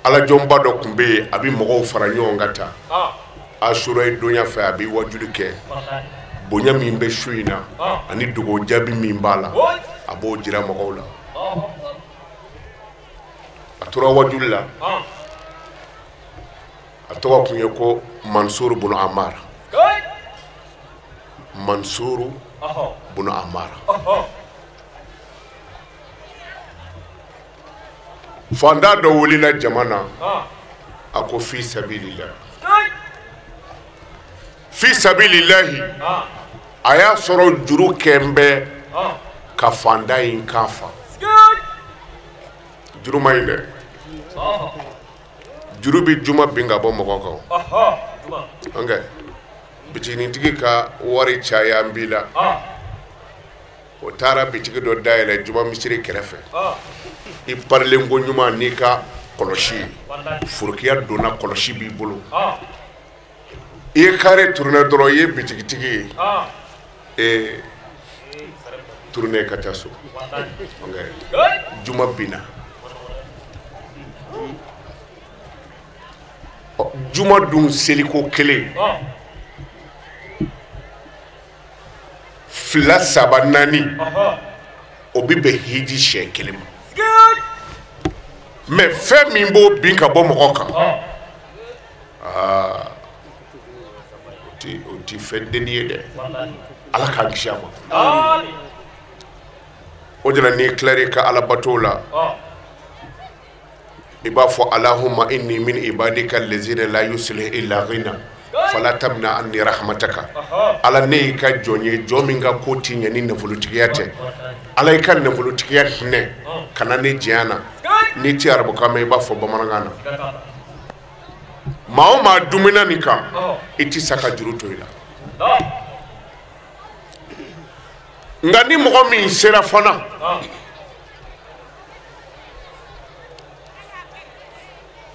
ala jɔnba dɔ tun bɛ yen a bɛ mɔgɔw fara ɲɔgɔn kan ta Achoura ye donya fɛ a bɛ wajuli kɛ bonya min bɛ su in na ani dogo jaabi min b'a la a b'o jira mɔgɔw la a tora wajuli la a tɔgɔ tun ye ko Mansuru bunu Amara Mansuru bunu Amara fanda dɔ wulila jamana a ko fi sabilillah a y'a sɔrɔ juru kɛn bɛ ka fanda in kan fa juru ma ɲi dɛ juru bɛ juma bin ka bɔ mɔgɔ kan ok bitigitigi ka wari caya an b'i la o taara bitigi dɔ dayɛlɛ juma misiri kɛrɛfɛ i parilen ko ɲuman n'i ka kɔlɔsi furukiya donna kɔlɔsi b'i bolo i ye kare turunɛ dɔrɔn i ye bitigitigi ye turunɛ ka taa so juma binna juma dun seliko kelen fila saba naani o bɛ bɛn hiji siɲɛ kelen ma mais fɛn min b'o bin ka bɔ mɔgɔ kan o ti fɛn denni ye dɛ ala k'an kisi a ma o de la n'i tilar'i ka alabato la i b'a fɔ Allahumma inni min ibadika allazina la yuslih illa ghina fala tamna anni rahmataka ala ne y'i ka jɔn ye jɔn min ka ko ti ɲɛ ni nafolotigiya tɛ ala y'i ka nafolotigiya hinɛ ka na ne diɲɛ na n'i ti arabukan mɛn i b'a fɔ bamanankan na maa o maa dumuna nin kan i ti sa ka juru to i la nka ni mɔgɔ min sera fana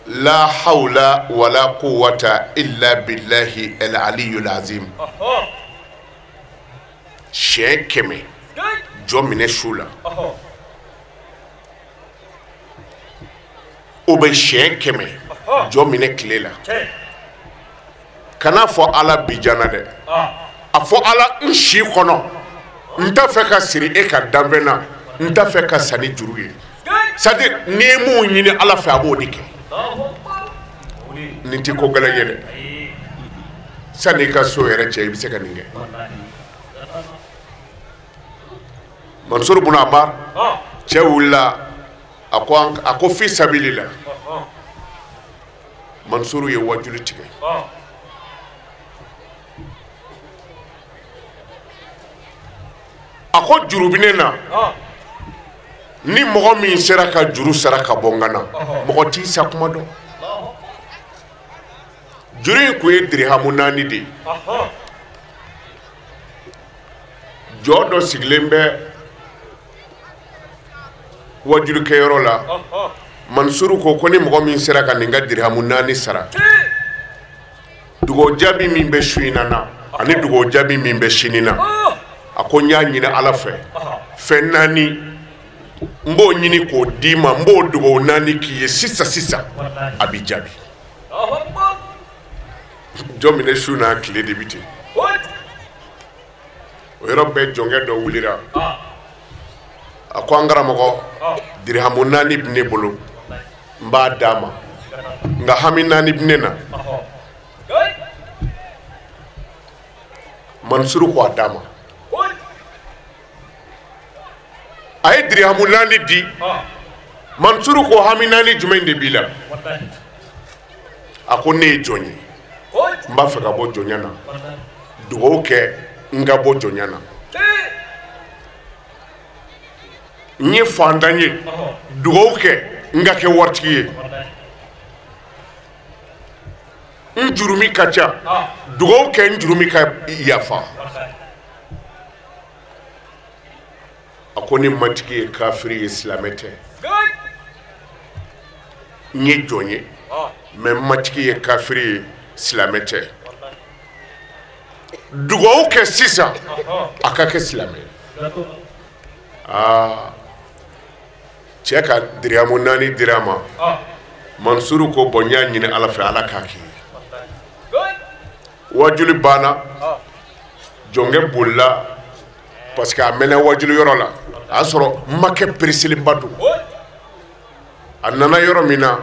la hawla wala quwwata illa billahi al-aliyyul azim siɲɛ 100 jɔ minɛ su la o bɛ siɲɛ 100 jɔ minɛ tile la kana fɔ ala bijana dɛ a fɔ ala n si kɔnɔ n t'a fɛ ka siri e ka danfɛn na n t'a fɛ ka sa ni juru ye c'est à dire n'i ye mun ɲini ala fɛ a b'o de kɛ nin ti ko gɛlɛn ye dɛ sanni i ka so yɛrɛ cɛ i bɛ se ka nin kɛ Mansur ibn Ammar cɛ wulila a ko fi sabilila Mansur ye wajuli tigɛ a ko jurubine na ni mɔgɔ min sera ka juru sara ka bɔ ngana mɔgɔ t'i sa kuma dɔn juru in kun ye dirhamu 4 de jɔ dɔ sigilen bɛ wajulikɛyɔrɔ la Mansuru ko ni mɔgɔ min sera ka nin ka dirhamu 4 sara dugawu jaabi min bɛ su in na ani dugawu jaabi min bɛ sini na a ko n y'a ɲini Ala fɛ fɛn 4 n b'o ɲini k'o d'i ma n b'o dugawu 4 k'i ye sisan a b'i jaabi jɔn minɛ su n'a tile de bi ten o yɔrɔ bɛɛ jɔnkɛ dɔ wulira a ko an karamɔgɔ dirhamu 4 bɛ ne bolo n b'a d'a ma nka hami 4 bɛ ne na Mansuru ko a d'a ma a ye dirhamu 4 di Mansuru ko hami 4 jumɛn de b'i la a ko ne ye jɔn ye n b'a fɛ ka bɔ jɔnya na dugawu kɛ n ka bɔ jɔnya na n ye fantan ye dugawu kɛ n ka kɛ waritigi ye n jurumi ka ca dugawu kɛ n jurumi ka yafa a ko ni matigi ye kafiri ye silamɛ tɛ n ye jɔn ye mais matigi ye kafiri ye silamɛ tɛ dugawu kɛ sisan a ka kɛ silamɛ cɛ ka dirhamu 4 dira ma Mansuru ko bon n y'a ɲini Ala fɛ Ala k'a k'i ye wajuli banna jɔnkɛ bolila parce que a mɛnna wajuli yɔrɔ la a y'a sɔrɔ makɛ pereselenba don a nana yɔrɔ min na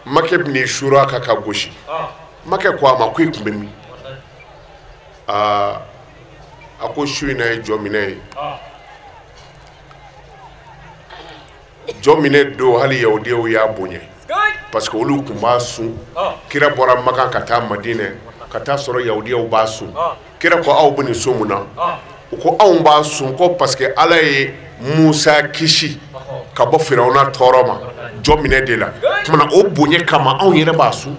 makɛ bɛ n'i sura ka gosi makɛ ko a ma ko i tun bɛ min a ko su in na ye jɔ minɛ ye jɔ minɛ don hali yahudiyaw y'a bonya parce que olu tun b'a sun kira bɔra Maka ka taa Madinɛ ka taa sɔrɔ yahudiyaw b'a sun kira ko aw bɛ nin so mun na u ko anw b'a sun ko parce que Ala ye Musa kisi ka bɔ Firawuna tɔɔrɔ ma jɔ minɛ de la tumana o bonya kama anw yɛrɛ b'a sun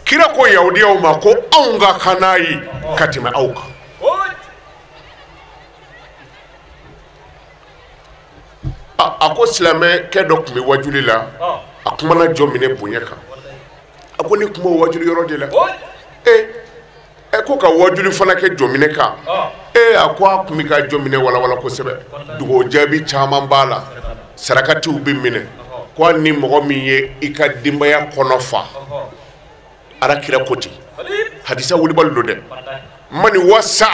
kira ko yahudiyaw ma ko anw ka kan n'a ye ka tɛmɛ aw kan a ko silamɛkɛ dɔ tun bɛ wajuli la a kumana jɔ minɛ bonya kan a ko ne kuma o wajuli yɔrɔ de la ko ka wajuli fana kɛ jɔ minɛ kan a ko a tun bɛ ka jɔ minɛ walawala kosɛbɛ dugawu jaabi caman b'a la sarakatiw bɛ minɛ ko hali ni mɔgɔ min ye i ka denbaya kɔnɔ fa Alakira ko ten hadisa wulibali don dɛ mani wasa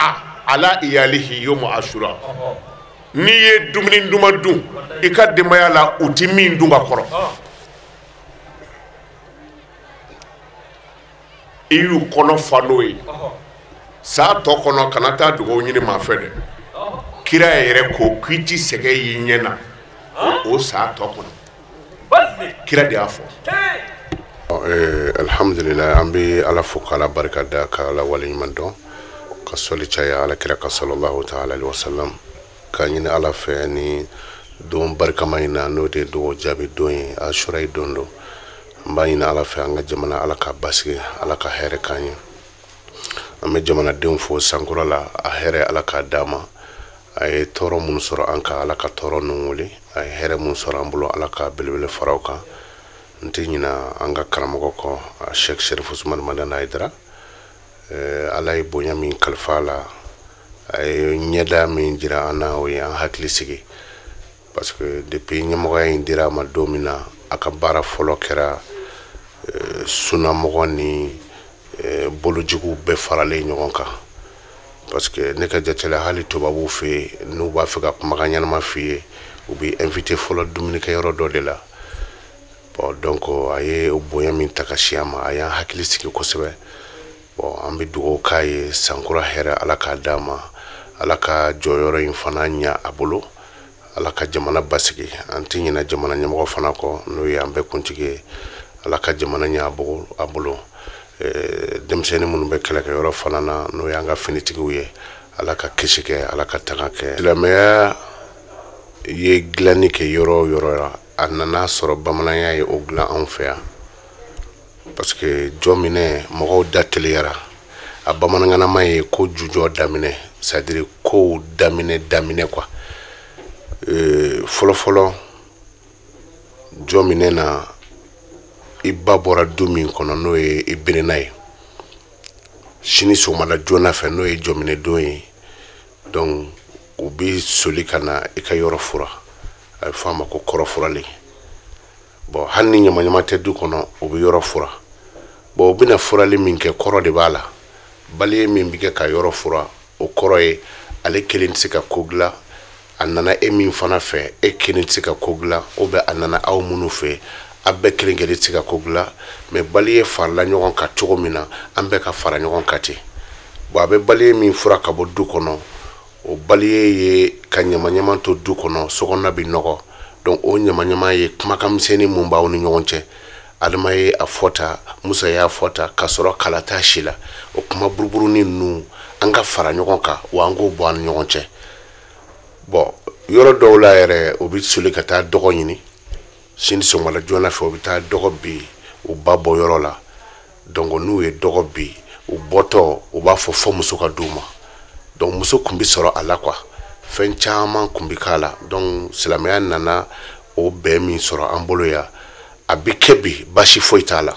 ala iyalihi yawma ashura n'i ye dumuni duman dun i ka denbaya la u ti min dun ka kɔrɔ i y'u kɔnɔ fa n'o ye saa tɔ kɔnɔ kana taa dugawu ɲini maa fɛ dɛ kira yɛrɛ ko k'i ti sɛgɛ y'i ɲɛ na o saa tɔ kɔnɔ kira de y'a fɔ alhamdulillah an bɛ Ala fo k'Ala barikada ka Ala waleɲuman dɔn ka sɔli caya Alakira ka sallallahu ta'ala alaihi wasallam ka ɲini Ala fɛ ni don barikama in na n'o de dugawu jaabi don ye Ashura don don an b'a ɲini Ala fɛ an ka jamana Ala ka basigi Ala ka hɛrɛ k'an ye an bɛ jamanadenw fo sankɔrɔ la a hɛrɛ Ala k'a d'a ma a ye tɔɔrɔ minnu sɔrɔ an kan Ala ka tɔɔrɔ ninnu wuli a ye hɛrɛ minnu sɔrɔ an bolo Ala ka belebele fara o kan n tɛ ɲina an ka karamɔgɔ kɔ a Sheikh Cherifla Haidara Ala ye bonya min kalifa la a ye ɲɛda min jira an na o ye an hakili sigi parce que depuis ɲɛmɔgɔya in dira a ma don min na a ka baara fɔlɔ kɛra sunnamɔgɔ ni bolojuguw bɛɛ faralen ɲɔgɔn kan parce que ne ka jate la hali tubabuw fɛ n'u b'a fɛ ka kumakan ɲɛnama f'i ye u bɛ invité fɔlɔ dumunikɛyɔrɔ dɔ de la bon donc a ye o bonya min ta ka si a ma a y'an hakili sigi kosɛbɛ bon an bɛ dugawu k'a ye sankura hɛrɛ Ala k'a d'a ma ala ka jɔyɔrɔ in fana ɲa a bolo ala ka jamana basigi an tɛ ɲinɛ jamana ɲɛmɔgɔ fana kɔ n'o ye an bɛɛ kuntigi ye ala ka jamana ɲa a bolo denmisɛnnin minnu bɛ kɛlɛkɛyɔrɔ fana na n'o ye an ka finitigiw ye ala ka kisi kɛ ala ka tanga kɛ silamɛya ye dilanni kɛ yɔrɔ o yɔrɔ la a nana sɔrɔ bamananya ye o dilan anw fɛ yan parce que jɔ minɛ mɔgɔw da teliyara a bamanankanama ye ko jujɔ daminɛ c'est-à-dire kow daminɛ quoi fɔlɔfɔlɔ jɔ minɛ na i ba bɔra du min kɔnɔ n'o ye i berenna ye sini sɔgɔmada joona fɛ n'o ye jɔminɛ don ye donc u bi soli ka na i ka yɔrɔ fura a bɛ fɔ a ma ko kɔrɔfurali bon hali ni ɲamaɲama tɛ du kɔnɔ u bɛ yɔrɔ fura bon u bɛna furali min kɛ kɔrɔ de b'a la baliye min bɛ kɛ ka yɔrɔ fura o kɔrɔ ye ale kelen tɛ se ka ko dilan a nana e min fana fɛ e kelen tɛ se ka ko dilan ou bien a nana aw minnu fɛ a bɛɛ kelen kelen tɛ se ka ko dilan mais baliye farala ɲɔgɔn kan cogo min na an bɛɛ ka fara ɲɔgɔn kan ten bon a bɛ baliye min fura ka bɔ du kɔnɔ o baliye ye ka ɲamaɲama to du kɔnɔ sokɔnɔna bɛ nɔgɔ donc o ɲamaɲama ye kumakan misɛnnin mun b'aw ni ɲɔgɔn cɛ adama ye a fɔta musa y'a fɔta ka sɔrɔ kala t'a si la o kuma buruburunin ninnu an ka fara ɲɔgɔn kan wa an k'o bɔ an ni ɲɔgɔn cɛ bon yɔrɔ dɔw la yɛrɛ o bɛ soli ka taa dɔgɔ ɲini sini sɔgɔmada joona fɛ o bɛ taa dɔgɔ bin u ba bɔ yɔrɔ la donc n'u ye dɔgɔ bin u bɔtɔ u b'a fɔ muso ka d'u ma donc muso kun bɛ sɔrɔ a la quoi fɛn caman kun bɛ k'a la donc silamɛya nana o bɛn min sɔrɔ an bolo yan a bɛ kɛ bi basi foyi t'a la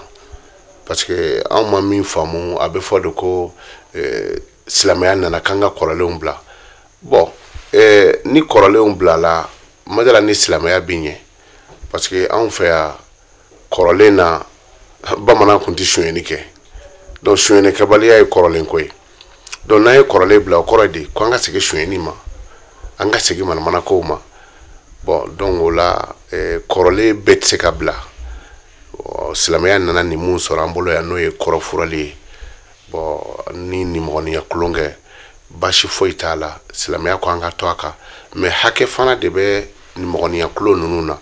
parce que anw ma min faamu a bɛ fɔ de ko silamɛya nana k'an ka kɔrɔlenw bila bon ni kɔrɔlenw bilala madala ni silamɛya bɛ ɲɛ parce que anw fɛ yan kɔrɔlen na bamanan kun tɛ sonyɛni kɛ donc sonyɛnikɛbaliya ye kɔrɔlen ko ye donc n'an ye kɔrɔlen bila o kɔrɔ de ko an ka segin sonyɛni ma an ka segin manamanakow ma bon donc o la kɔrɔlen bɛɛ tɛ se ka bila silamɛya nana ni mun sɔrɔ an bolo yan n'o ye kɔrɔfurali ye bon ni nimɔgɔniya kulonkɛ basi foyi t'a la silamɛya ko an ka to a kan mais hakɛ fana de bɛ nimɔgɔniya kulo ninnu na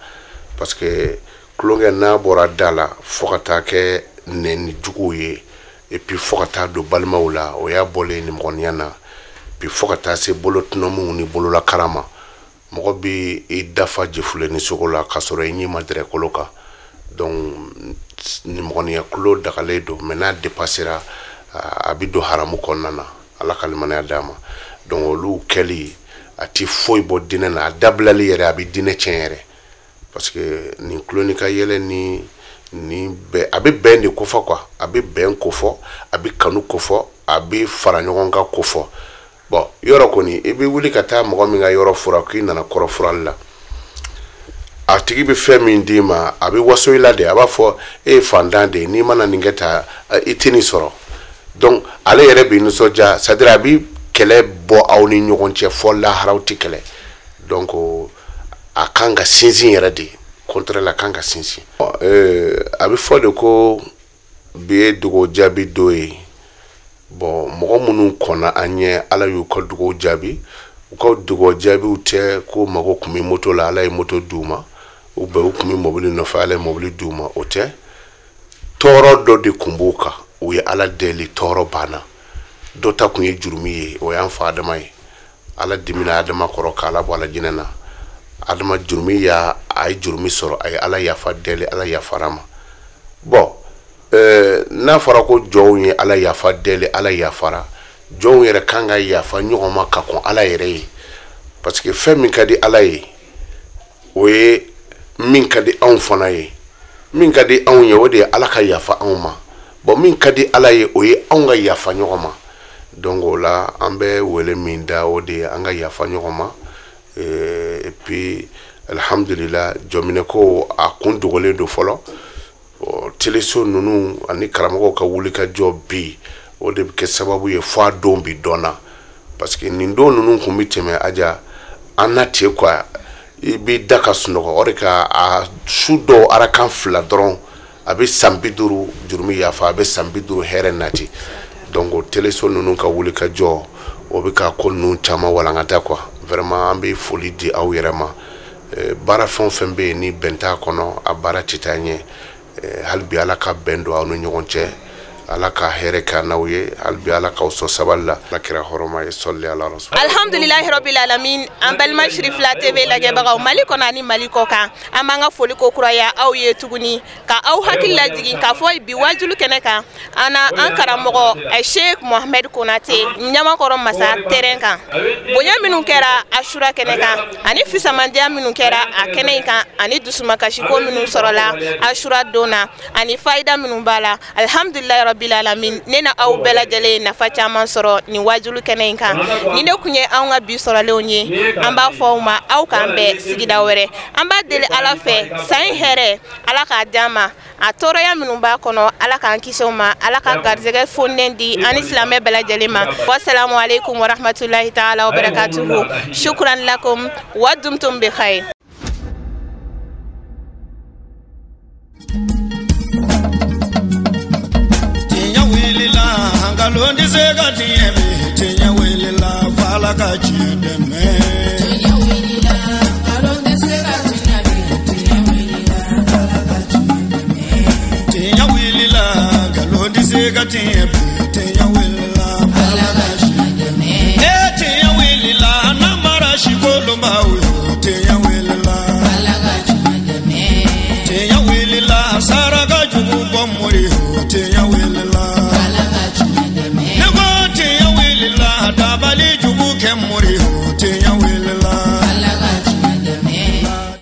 parce que kulonkɛ n'a bɔra da la fo ka taa kɛ nɛni juguw ye et puis fo ka taa don balimaw la o y'a bɔlen nimɔgɔniya na puis fo ka taa se bolotunɔmuw ni bololakara ma mɔgɔ bɛ i dafa jefuleni sogo la k'a sɔrɔ i ɲɛ ma dɛrɛ kolo kan donc nimɔgɔniya kulo dagalen don mais n'a dépassera a bɛ don haramu kɔnɔna na ala ka limanaya d'a ma donc olu kɛli a ti foyi bɔ dinɛ na a dabilali yɛrɛ a bɛ dinɛ tiɲɛ yɛrɛ parce que nin kulonin ka yɛlɛ ni bɛn a bɛ bɛn de kofɔ quoi a bɛ bɛn kofɔ a bɛ kanu kofɔ a bɛ fara ɲɔgɔn kan kofɔ bon yɔrɔ kɔni i bɛ wuli ka taa mɔgɔ min ka yɔrɔ fura k'i nana kɔrɔfurali la a tigi bɛ fɛn min d'i ma a bɛ waso i la de a b'a fɔ e ye fantan de ye n'i mana nin kɛ ta i tɛ nin sɔrɔ donc ale yɛrɛ bɛ nisɔndiya c'est à dire a bɛ kɛlɛ bɔ aw ni ɲɔgɔn cɛ fɔ laharaw tɛ kɛlɛ donc a kan ka sinsin yɛrɛ de contraire la kan ka sinsin a bɛ fɔ de ko bi ye dogo jaabi don ye bon mɔgɔ minnu kɔnna an ɲɛ ala y'u ka dogo jaabi u ka dogo jaabiw tɛ ko mago kun bɛ moto la ala ye moto d'u ma ou bien u kun bɛ mobili nɔfɛ ala ye mobili d'u ma o tɛ tɔɔrɔ dɔ de kun b'u kan u ye ala deli tɔɔrɔ banna dɔ ta kun ye jurumi ye o y'an fa adama ye ala dimina adama kɔrɔ k'ala bɔ ala jinɛ na adama jurumi a ye jurumi sɔrɔ a ye ala yafa deli ala yafara ma bon n'a fɔra ko jɔnw ye ala yafa deli ala yafara jɔnw yɛrɛ kan ka yafa ɲɔgɔn ma ka kɔn ala yɛrɛ ye parce que fɛn min ka di ala ye o ye min ka di anw fana ye min ka di anw ye o de ye ala ka yafa anw ma bon min ka di ala ye o ye anw ka yafa ɲɔgɔn ma donc o la an bɛ wele min da o de ye an ka yafa ɲɔgɔn ma et puis alhamdulillah jɔminɛ ko a kun dogolen do fɔlɔ teleso ninnu ani karamɔgɔw ka wuli ka jɔ bi o de bɛ kɛ sababu ye fɔ a don bi dɔnna parce que nin don ninnu kun bɛ tɛmɛ aja an na ten quoi i b'i da ka sunɔgɔ o de ka a su dɔw arakan fila dɔrɔn a bɛ san 50 jurumi yafa a bɛ san 50 hɛrɛ nati donc teleso ninnu ka wuli ka jɔ o be ka ko nu chama walangata quoi vraiment ambe foli di aw yɛrɛ ma bara fɛn fɛn be ni benta kono a bara titanye halbi ala ka bendo aw no ɲɔgɔn cɛ ala ka here ka naw ye halbi ala ka so saballa la kira horoma e solli ala rasul alhamdulillah rabbil alamin an balma Cherifla TV lajɛ bagaw Mali kɔnɔ ani Mali kɔ kan an b'an ka foli ko kuraya aw ye tuguni ka aw hakili lajigin ka fɔ bi wajulu kɛnɛ kan an karamɔgɔ Sheikh Mohamed Konate ɲamakɔrɔ masa terrain kan bonya minnu kɛra Achoura kɛnɛ kan ani fisamandiya minnu kɛra a kɛnɛ in kan ani dusumakasiko minnu sɔrɔla Achoura donna ani faida minnu b'a la alhamdulillah rabbil alamin ne na aw bɛɛ lajɛlen nafa caman sɔrɔ ni wajulu kɛnɛ in kan ni ne kun ye anw ka bi sɔrɔlenw ye an b'a fɔ aw ma aw k'an bɛɛ sigida wɛrɛ an b'a deli ala fɛ san hɛrɛ ala k'a d'an ma a tɔɔrɔya minnu b'a kɔnɔ ala k'an kisi o ma ala ka garizɛgɛ fonnen di ani silamɛ bɛɛ lajɛlen ma wassalamu alaikum wa rahmatullahi ta'ala wa barakatuhu shukran lakum wa dumtum bi khair. Londi sega tiemi tinya welila fala ka chideme tinya welila londi sega tinya welila fala ka chideme tinya welila londi sega tinya